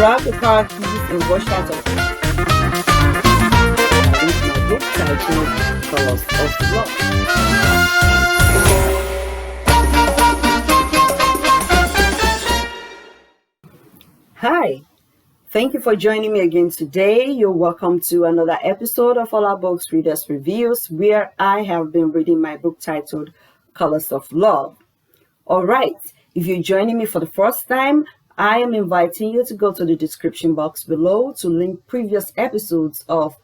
grab the card keys and rush out of it. I read my book titled Colors of Love. Hi, thank you for joining me again today. You're welcome to another episode of Olabooks Readers Reviews, where I have been reading my book titled Colors of Love. All right, if you're joining me for the first time, I am inviting you to go to the description box below to link previous episodes of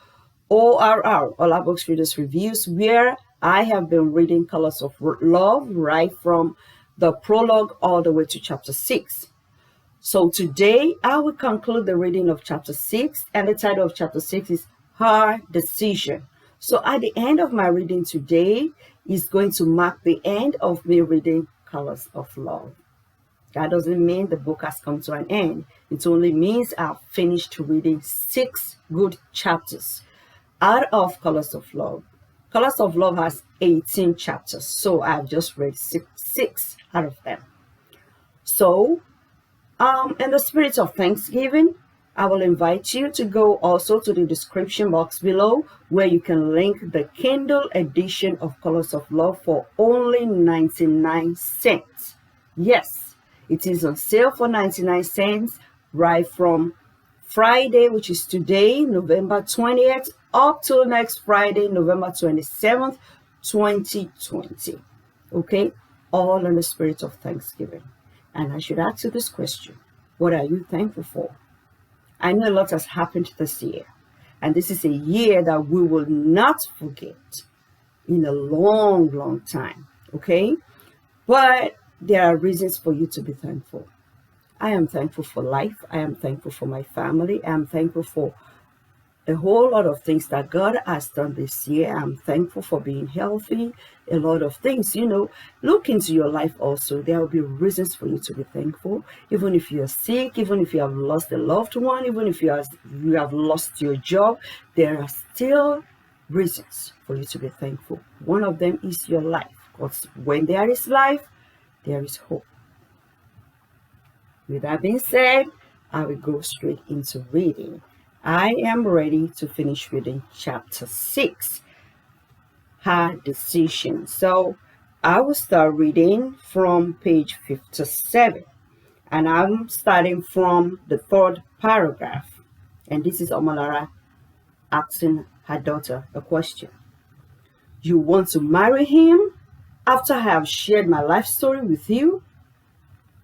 ORR, Olabooks Readers Reviews, where I have been reading Colors of Love right from the prologue all the way to chapter 6. So today I will conclude the reading of chapter 6, and the title of chapter 6 is Her Decision. So at the end of my reading today is going to mark the end of me reading Colors of Love. That doesn't mean the book has come to an end. It only means I've finished reading 6 good chapters out of Colors of Love. Colors of Love has 18 chapters, so I've just read 6 out of them. So in the spirit of Thanksgiving, I will invite you to go also to the description box below, where you can link the Kindle edition of Colors of Love for only 99 cents. Yes, it is on sale for 99 cents right from Friday, which is today, November 20th, up till next Friday, November 27th, 2020. Okay, all in the spirit of Thanksgiving. And I should ask you this question: what are you thankful for? I know a lot has happened this year, and this is a year that we will not forget in a long, long time, okay? But there are reasons for you to be thankful. I am thankful for life. I am thankful for my family. I am thankful for a whole lot of things that God has done this year. I'm thankful for being healthy, a lot of things, Look into your life also. There will be reasons for you to be thankful. Even if you're sick, even if you have lost a loved one, even if you have lost your job, there are still reasons for you to be thankful. One of them is your life, because when there is life, there is hope. With that being said, I will go straight into reading. I am ready to finish reading chapter 6, Her Decision. So I will start reading from page 57, and I'm starting from the 3rd paragraph. And this is Omolara asking her daughter a question. You want to marry him after I have shared my life story with you?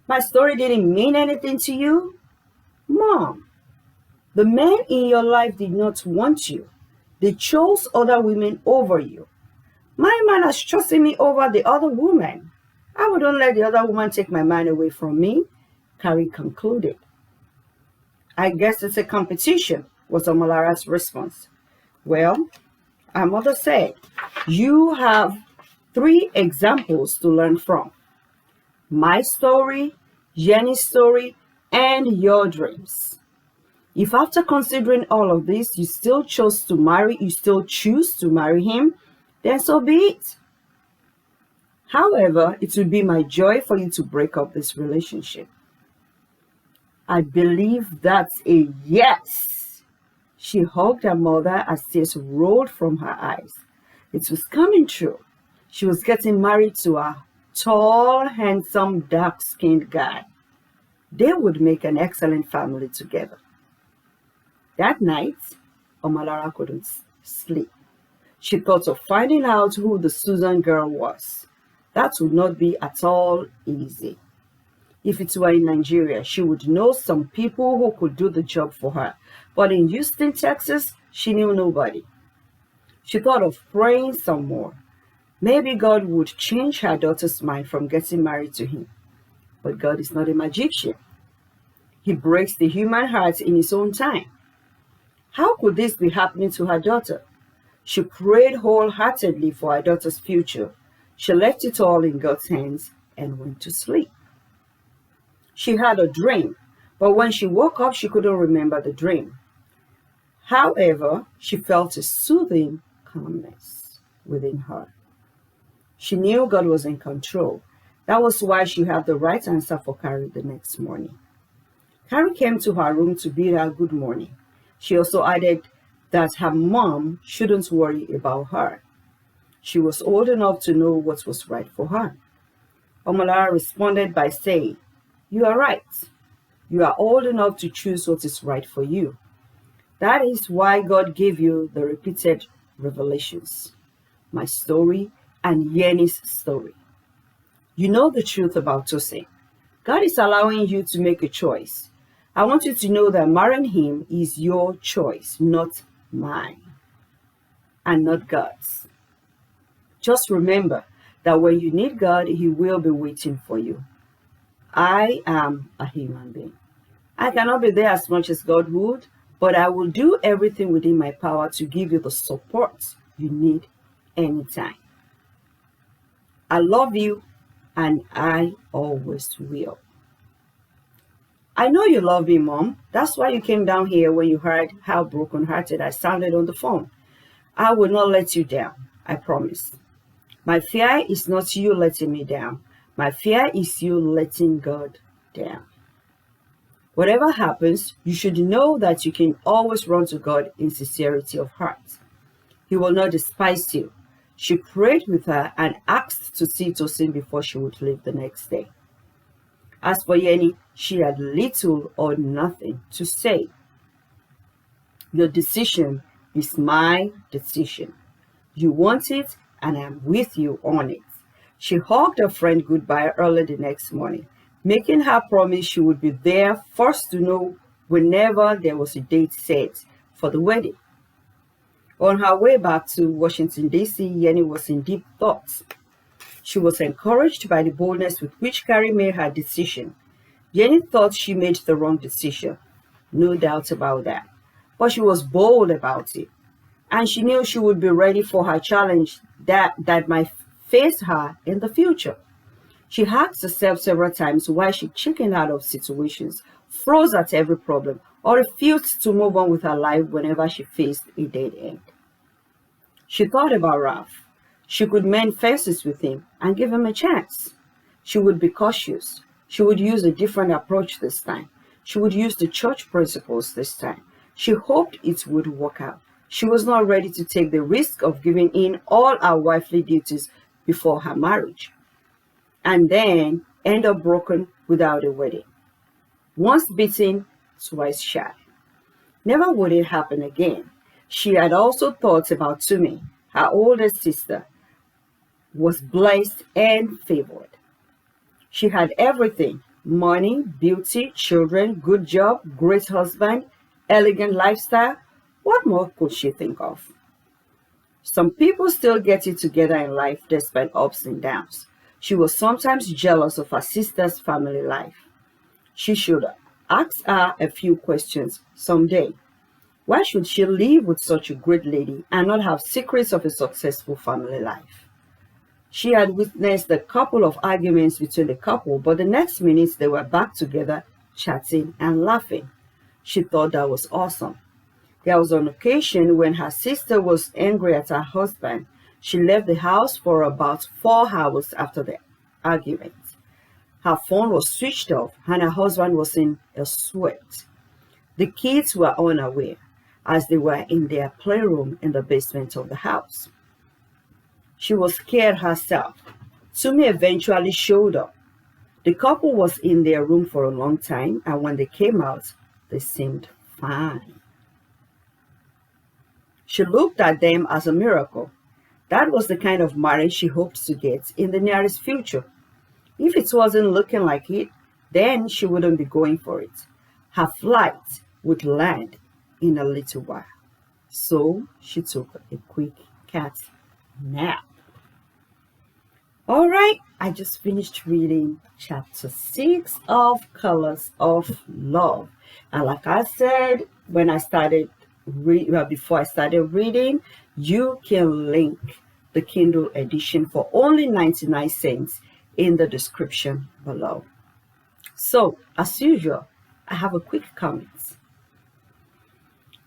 My story didn't mean anything to you? Mom, the men in your life did not want you. They chose other women over you. My man has chosen me over the other woman. I wouldn't let the other woman take my man away from me, Carrie concluded. I guess it's a competition, was Omolara's response. Well, her mother said, you have 3 examples to learn from: my story, Jenny's story, and your dreams. If after considering all of this, you still choose to marry him, then so be it. However, it would be my joy for you to break up this relationship. I believe that's a yes. She hugged her mother as tears rolled from her eyes. It was coming true. She was getting married to a tall, handsome, dark-skinned guy. They would make an excellent family together. That night, Omolara couldn't sleep. She thought of finding out who the Susan girl was. That would not be at all easy. If it were in Nigeria, she would know some people who could do the job for her. But in Houston, Texas, she knew nobody. She thought of praying some more. Maybe God would change her daughter's mind from getting married to him. But God is not a magician. He breaks the human heart in his own time. How could this be happening to her daughter? She prayed wholeheartedly for her daughter's future. She left it all in God's hands and went to sleep. She had a dream, but when she woke up, she couldn't remember the dream. However, she felt a soothing calmness within her. She knew God was in control. That was why she had the right answer for Carrie the next morning. Carrie came to her room to bid her good morning. She also added that her mom shouldn't worry about her. She was old enough to know what was right for her. Omolara responded by saying, "You are right. You are old enough to choose what is right for you. That is why God gave you the repeated revelations, my story and Yenny's story. You know the truth about Tosin. God is allowing you to make a choice. I want you to know that marrying him is your choice, not mine, and not God's. Just remember that when you need God, he will be waiting for you. I am a human being. I cannot be there as much as God would, but I will do everything within my power to give you the support you need anytime. I love you, and I always will." I know you love me, Mom. That's why you came down here when you heard how brokenhearted I sounded on the phone. I will not let you down, I promise. My fear is not you letting me down. My fear is you letting God down. Whatever happens, you should know that you can always run to God in sincerity of heart. He will not despise you. She prayed with her and asked to see Tosin before she would leave the next day. As for Yenny, she had little or nothing to say. Your decision is my decision. You want it, and I'm with you on it. She hugged her friend goodbye early the next morning, making her promise she would be there first to know whenever there was a date set for the wedding. On her way back to Washington, D.C., Yenny was in deep thoughts. She was encouraged by the boldness with which Carrie made her decision. Yenny thought she made the wrong decision, no doubt about that, but she was bold about it, and she knew she would be ready for her challenge that might face her in the future. She asked herself several times why she chickened out of situations, froze at every problem, or refused to move on with her life whenever she faced a dead end. She thought about Ralph. She could mend fences with him and give him a chance. She would be cautious. She would use a different approach this time. She would use the church principles this time. She hoped it would work out. She was not ready to take the risk of giving in all her wifely duties before her marriage, and then end up broken without a wedding. Once bitten, twice shy. Never would it happen again. She had also thought about Tumi, her older sister, was blessed and favored. She had everything: money, beauty, children, good job, great husband, elegant lifestyle. What more could she think of? Some people still get it together in life despite ups and downs. She was sometimes jealous of her sister's family life. She should ask her a few questions someday. Why should she live with such a great lady and not have secrets of a successful family life? She had witnessed a couple of arguments between the couple, but the next minute they were back together, chatting and laughing. She thought that was awesome. There was an occasion when her sister was angry at her husband. She left the house for about 4 hours after the argument. Her phone was switched off and her husband was in a sweat. The kids were unaware, as they were in their playroom in the basement of the house. She was scared herself. Tumi eventually showed up. The couple was in their room for a long time, and when they came out, they seemed fine. She looked at them as a miracle. That was the kind of marriage she hoped to get in the nearest future. If it wasn't looking like it, then she wouldn't be going for it. Her flight would land in a little while. So she took a quick cat nap. All right, I just finished reading chapter 6 of Colors of Love. And like I said, when I started before I started reading, you can link the Kindle edition for only 99 cents in the description below. So, as usual, I have a quick comment.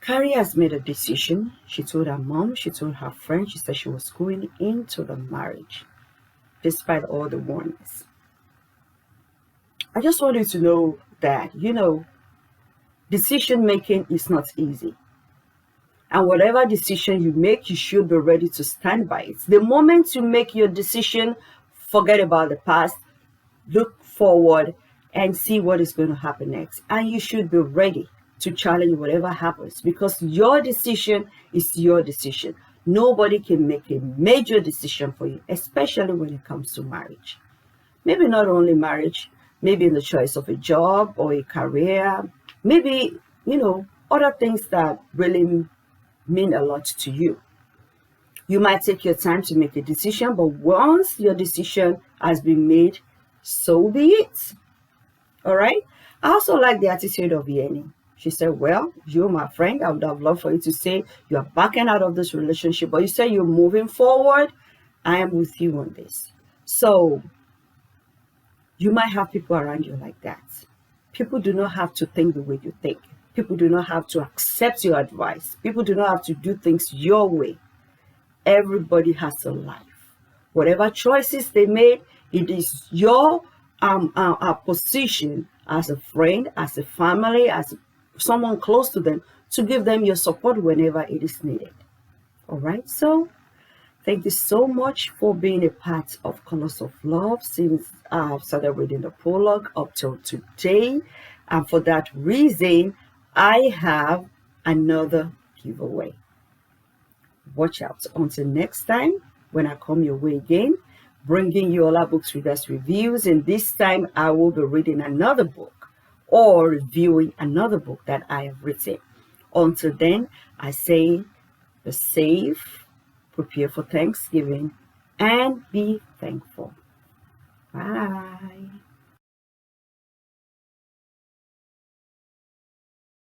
Carrie has made a decision. She told her mom, she told her friend, she said she was going into the marriage, despite all the warnings. I just wanted to know that, Decision making is not easy. And whatever decision you make, you should be ready to stand by it. The moment you make your decision, forget about the past, look forward and see what is going to happen next. And you should be ready to challenge whatever happens, because your decision is your decision. Nobody can make a major decision for you, especially when it comes to marriage. Maybe not only marriage, maybe in the choice of a job or a career, maybe, other things that really mean a lot to you. You might take your time to make a decision, but once your decision has been made, so be it. All right. I also like the attitude of Yenny. She said, well, you, my friend, I would have loved for you to say you are backing out of this relationship, but you say you're moving forward. I am with you on this. So you might have people around you like that. People do not have to think the way you think. People do not have to accept your advice. People do not have to do things your way. Everybody has a life. Whatever choices they made, it is your position as a friend, as a family, as someone close to them, to give them your support whenever it is needed. All right. So thank you so much for being a part of Colors of Love since I've started reading the prologue up till today. And for that reason, I have another giveaway. Watch out until next time when I come your way again, bringing you Olabooks Readers Reviews. And this time I will be reading another book or reviewing another book that I have written. Until then, I say be safe, prepare for Thanksgiving, and be thankful. Bye.